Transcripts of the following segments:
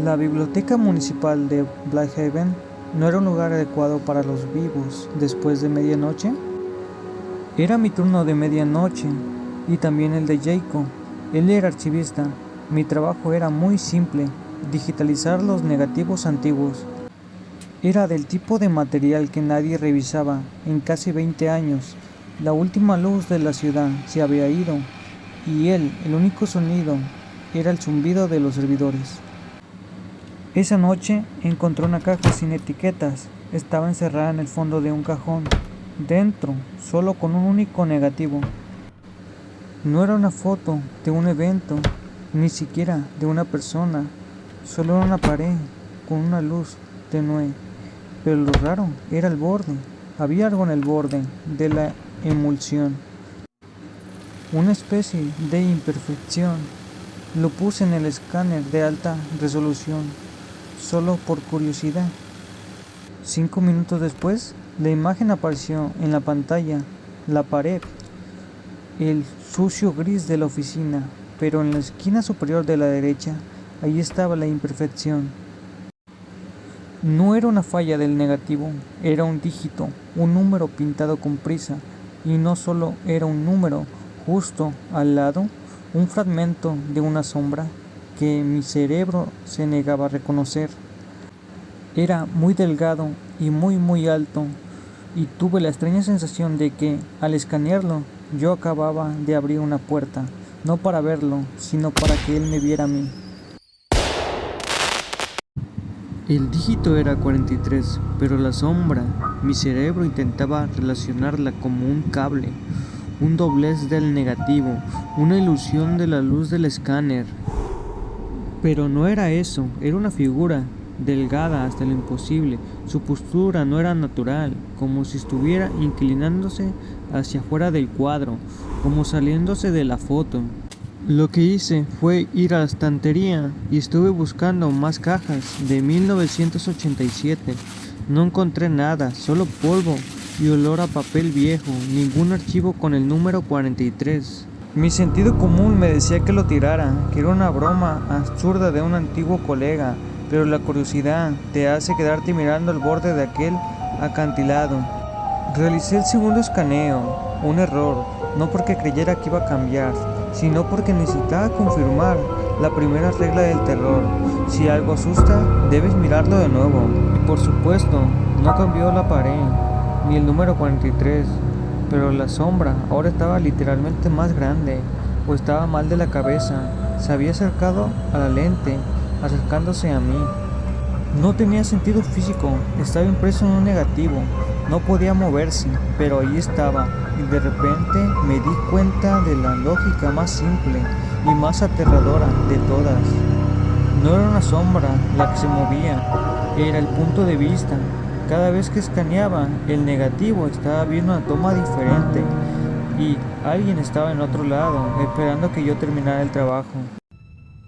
La biblioteca municipal de Blackhaven no era un lugar adecuado para los vivos después de medianoche. Era mi turno de medianoche y también el de Jacob. Él era archivista. Mi trabajo era muy simple: digitalizar los negativos antiguos. Era del tipo de material que nadie revisaba en casi 20 años. La última luz de la ciudad se había ido y el único sonido, era el zumbido de los servidores. Esa noche encontré una caja sin etiquetas. Estaba encerrada en el fondo de un cajón. Dentro, solo con un único negativo. No era una foto de un evento, ni siquiera de una persona. Solo era una pared con una luz tenue. Pero lo raro era el borde. Había algo en el borde de la emulsión. Una especie de imperfección. Lo puse en el escáner de alta resolución, solo por curiosidad. 5 minutos después, la imagen apareció en la pantalla. La pared, el sucio gris de la oficina, pero en la esquina superior de la derecha, ahí estaba la imperfección. No era una falla del negativo, era un dígito, un número pintado con prisa, y no solo era un número, justo al lado, un fragmento de una sombra que mi cerebro se negaba a reconocer. Era muy delgado y muy alto, y tuve la extraña sensación de que, al escanearlo, yo acababa de abrir una puerta, no para verlo, sino para que él me viera a mí. El dígito era 43, pero la sombra, mi cerebro intentaba relacionarla como un cable, un doblez del negativo, una ilusión de la luz del escáner. Pero no era eso, era una figura, delgada hasta lo imposible. Su postura no era natural, como si estuviera inclinándose hacia afuera del cuadro, como saliéndose de la foto. Lo que hice fue ir a la estantería y estuve buscando más cajas de 1987. No encontré nada, solo polvo y olor a papel viejo, ningún archivo con el número 43. Mi sentido común me decía que lo tirara, que era una broma absurda de un antiguo colega, pero la curiosidad te hace quedarte mirando el borde de aquel acantilado. Realicé el segundo escaneo, un error, no porque creyera que iba a cambiar, sino porque necesitaba confirmar la primera regla del terror: si algo asusta, debes mirarlo de nuevo. Y por supuesto, no cambió la pared, ni el número 43, pero la sombra ahora estaba literalmente más grande, o estaba mal de la cabeza. Se había acercado a la lente, acercándose a mí. No tenía sentido físico, estaba impreso en un negativo, no podía moverse, pero ahí estaba, y de repente me di cuenta de la lógica más simple y más aterradora de todas. No era una sombra la que se movía, era el punto de vista. Cada vez que escaneaba el negativo estaba viendo una toma diferente, y alguien estaba en otro lado, esperando que yo terminara el trabajo.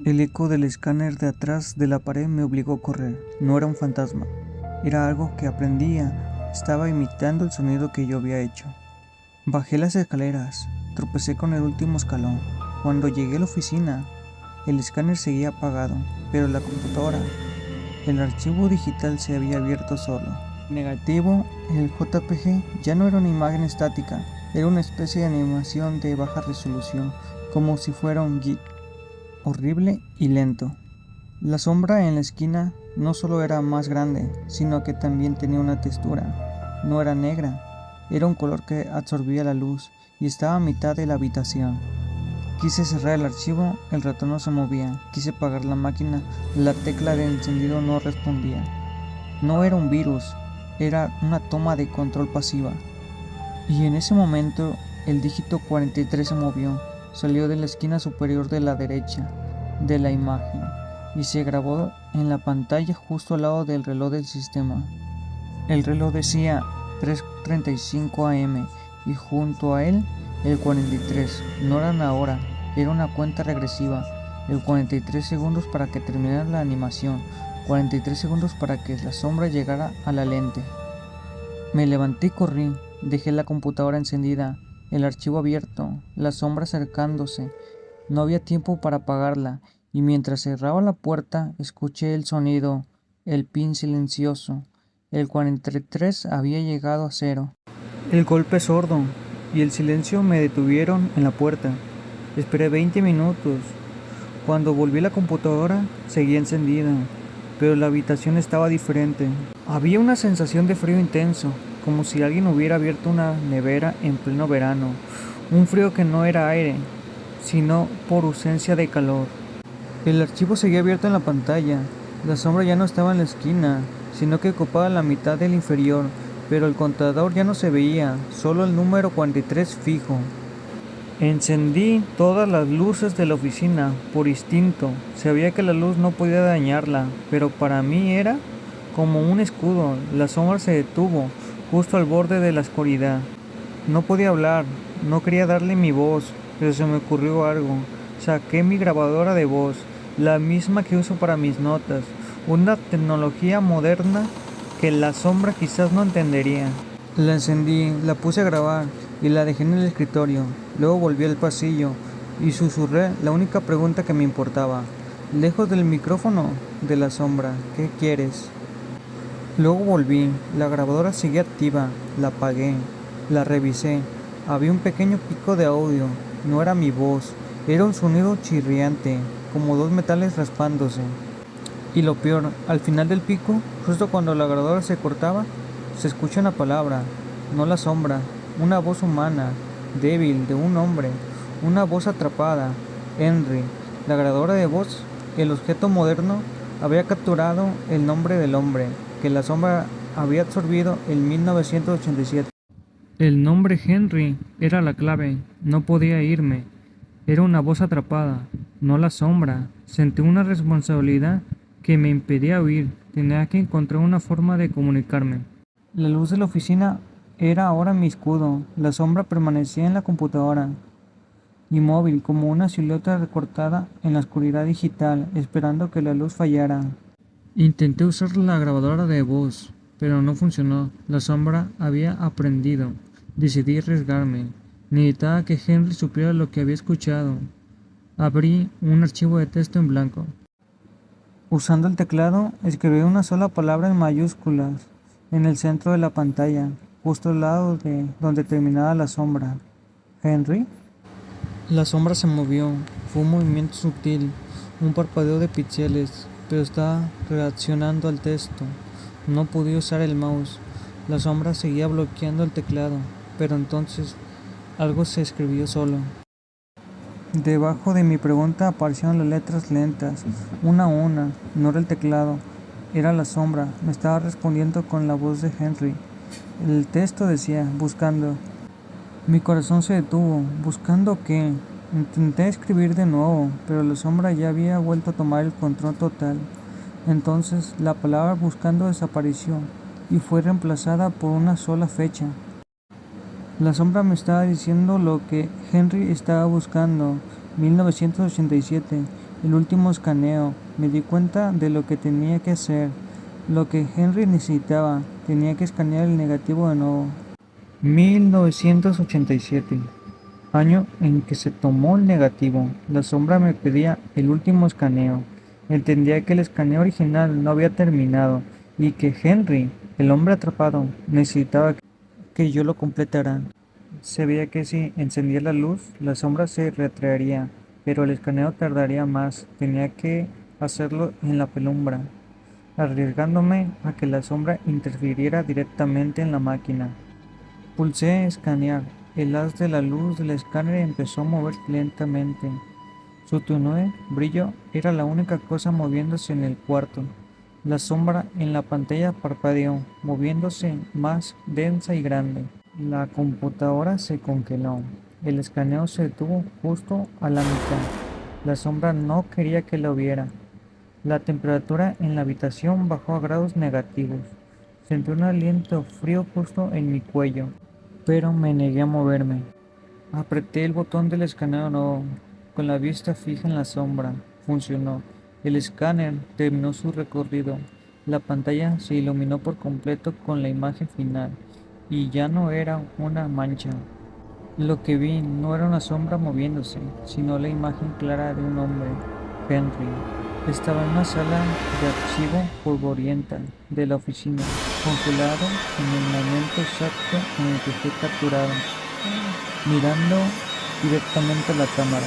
El eco del escáner de atrás de la pared me obligó a correr. No era un fantasma, era algo que aprendía. Estaba imitando el sonido que yo había hecho. Bajé las escaleras, tropecé con el último escalón. Cuando llegué a la oficina, el escáner seguía apagado, pero la computadora, el archivo digital se había abierto solo. El negativo, el JPG, ya no era una imagen estática, era una especie de animación de baja resolución, como si fuera un GIF. Horrible y lento. La sombra en la esquina no solo era más grande, sino que también tenía una textura. No era negra, era un color que absorbía la luz y estaba a mitad de la habitación. Quise cerrar el archivo, el ratón no se movía. Quise apagar la máquina, la tecla de encendido no respondía. No era un virus, era una toma de control pasiva. Y en ese momento, el dígito 43 se movió. Salió de la esquina superior de la derecha de la imagen y se grabó en la pantalla justo al lado del reloj del sistema. El reloj decía 3:35 am y junto a él el 43. No era una hora, era una cuenta regresiva. El 43 segundos para que terminara la animación, 43 segundos para que la sombra llegara a la lente. Me levanté y corrí, dejé la computadora encendida, el archivo abierto, la sombra acercándose. No había tiempo para apagarla, y mientras cerraba la puerta escuché el sonido, el pin silencioso. El 43 había llegado a cero. El golpe sordo y el silencio me detuvieron en la puerta. Esperé 20 minutos. Cuando volví a la computadora, seguía encendida, pero la habitación estaba diferente. Había una sensación de frío intenso, como si alguien hubiera abierto una nevera en pleno verano. Un frío que no era aire, sino por ausencia de calor. El archivo seguía abierto en la pantalla. La sombra ya no estaba en la esquina, sino que ocupaba la mitad del inferior, pero el contador ya no se veía, solo el número 43 fijo. Encendí todas las luces de la oficina, por instinto. Sabía que la luz no podía dañarla, pero para mí era como un escudo. La sombra se detuvo, justo al borde de la oscuridad. No podía hablar, no quería darle mi voz, pero se me ocurrió algo. Saqué mi grabadora de voz, la misma que uso para mis notas, una tecnología moderna que la sombra quizás no entendería. La encendí, la puse a grabar y la dejé en el escritorio. Luego volví al pasillo y susurré la única pregunta que me importaba. Lejos del micrófono de la sombra, ¿qué quieres? Luego volví, la grabadora seguía activa, la apagué, la revisé. Había un pequeño pico de audio, no era mi voz, era un sonido chirriante, como dos metales raspándose. Y lo peor, al final del pico, justo cuando la grabadora se cortaba, se escucha una palabra, no la sombra, una voz humana, débil, de un hombre, una voz atrapada, Henry. La grabadora de voz, el objeto moderno, había capturado el nombre del hombre, que la sombra había absorbido en 1987. El nombre Henry era la clave, no podía irme. Era una voz atrapada, no la sombra. Sentí una responsabilidad que me impedía huir. Tenía que encontrar una forma de comunicarme. La luz de la oficina era ahora mi escudo. La sombra permanecía en la computadora, inmóvil como una silueta recortada en la oscuridad digital, esperando que la luz fallara. Intenté usar la grabadora de voz, pero no funcionó. La sombra había aprendido. Decidí arriesgarme. Necesitaba que Henry supiera lo que había escuchado. Abrí un archivo de texto en blanco. Usando el teclado, escribí una sola palabra en mayúsculas en el centro de la pantalla, justo al lado de donde terminaba la sombra. ¿Henry? La sombra se movió. Fue un movimiento sutil, un parpadeo de píxeles, pero estaba reaccionando al texto. No podía usar el mouse. La sombra seguía bloqueando el teclado, pero entonces algo se escribió solo. Debajo de mi pregunta aparecieron las letras lentas, una a una. No era el teclado, era la sombra. Me estaba respondiendo con la voz de Henry. El texto decía, buscando. Mi corazón se detuvo. ¿Buscando qué? Intenté escribir de nuevo, pero la sombra ya había vuelto a tomar el control total. Entonces la palabra buscando desapareció y fue reemplazada por una sola fecha. La sombra me estaba diciendo lo que Henry estaba buscando. 1987, el último escaneo. Me di cuenta de lo que tenía que hacer, lo que Henry necesitaba. Tenía que escanear el negativo de nuevo. 1987, año en que se tomó el negativo. La sombra me pedía el último escaneo. Entendía que el escaneo original no había terminado y que Henry, el hombre atrapado, necesitaba que yo lo completara. Se veía que si encendía la luz, la sombra se retraería, pero el escaneo tardaría más. Tenía que hacerlo en la penumbra, arriesgándome a que la sombra interfiriera directamente en la máquina. Pulsé escanear. El haz de la luz del escáner empezó a moverse lentamente. Su tenue brillo era la única cosa moviéndose en el cuarto. La sombra en la pantalla parpadeó, moviéndose más densa y grande. La computadora se congeló. El escaneo se detuvo justo a la mitad. La sombra no quería que lo viera. La temperatura en la habitación bajó a grados negativos. Sentí un aliento frío justo en mi cuello, pero me negué a moverme. Apreté el botón del escaneo nuevo, con la vista fija en la sombra. Funcionó. El escáner terminó su recorrido. La pantalla se iluminó por completo con la imagen final, y ya no era una mancha. Lo que vi no era una sombra moviéndose, sino la imagen clara de un hombre. Henry estaba en una sala de archivo polvorienta de la oficina, congelado en el momento exacto en el que fue capturado, mirando directamente a la cámara.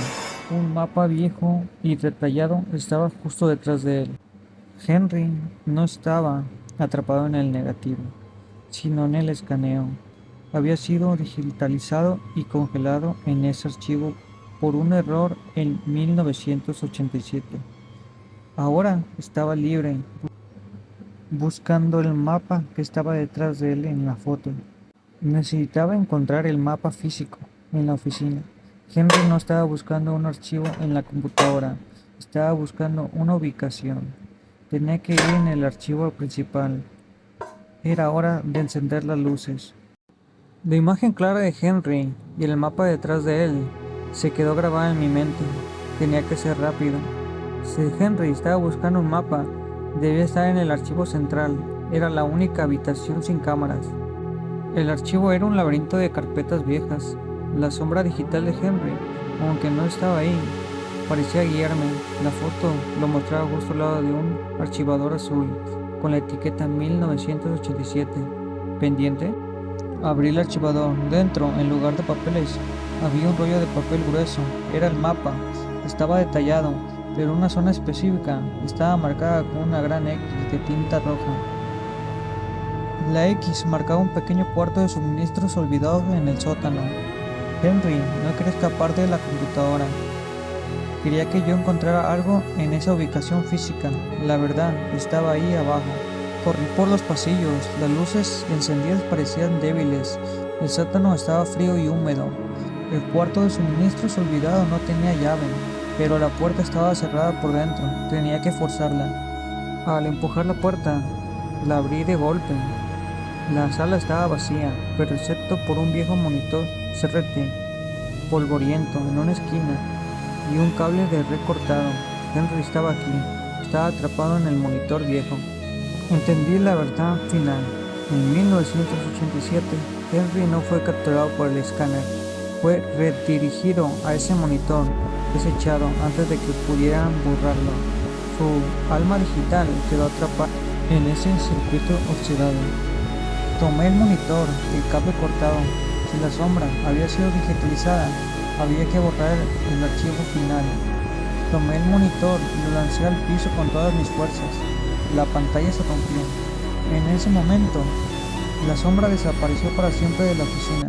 Un mapa viejo y detallado estaba justo detrás de él. Henry no estaba atrapado en el negativo, sino en el escaneo. Había sido digitalizado y congelado en ese archivo por un error en 1987. Ahora estaba libre, buscando el mapa que estaba detrás de él en la foto. Necesitaba encontrar el mapa físico en la oficina. Henry no estaba buscando un archivo en la computadora, estaba buscando una ubicación. Tenía que ir en el archivo principal. Era hora de encender las luces. La imagen clara de Henry y el mapa detrás de él se quedó grabada en mi mente. Tenía que ser rápido. Si Henry estaba buscando un mapa, debía estar en el archivo central. Era la única habitación sin cámaras. El archivo era un laberinto de carpetas viejas. La sombra digital de Henry, aunque no estaba ahí, parecía guiarme. La foto lo mostraba justo al lado de un archivador azul, con la etiqueta 1987. ¿Pendiente? Abrí el archivador. Dentro, en lugar de papeles, había un rollo de papel grueso. Era el mapa. Estaba detallado, pero una zona específica estaba marcada con una gran X de tinta roja. La X marcaba un pequeño cuarto de suministros olvidado en el sótano. Henry no quería escapar de la computadora. Quería que yo encontrara algo en esa ubicación física. La verdad estaba ahí abajo. Corrí por los pasillos. Las luces encendidas parecían débiles. El sótano estaba frío y húmedo. El cuarto de suministros olvidado no tenía llave, pero la puerta estaba cerrada por dentro. Tenía que forzarla. Al empujar la puerta, la abrí de golpe. La sala estaba vacía, pero excepto por un viejo monitor CRT polvoriento en una esquina y un cable de red cortado. Henry estaba aquí. Estaba atrapado en el monitor viejo. Entendí la verdad final. En 1987, Henry no fue capturado por el escáner. Fue redirigido a ese monitor desechado antes de que pudieran borrarlo. Su alma digital quedó atrapada en ese circuito oxidado. Tomé el monitor y el cable cortado. Si la sombra había sido digitalizada, había que borrar el archivo final. Tomé el monitor y lo lancé al piso con todas mis fuerzas. La pantalla se rompió. En ese momento, la sombra desapareció para siempre de la oficina.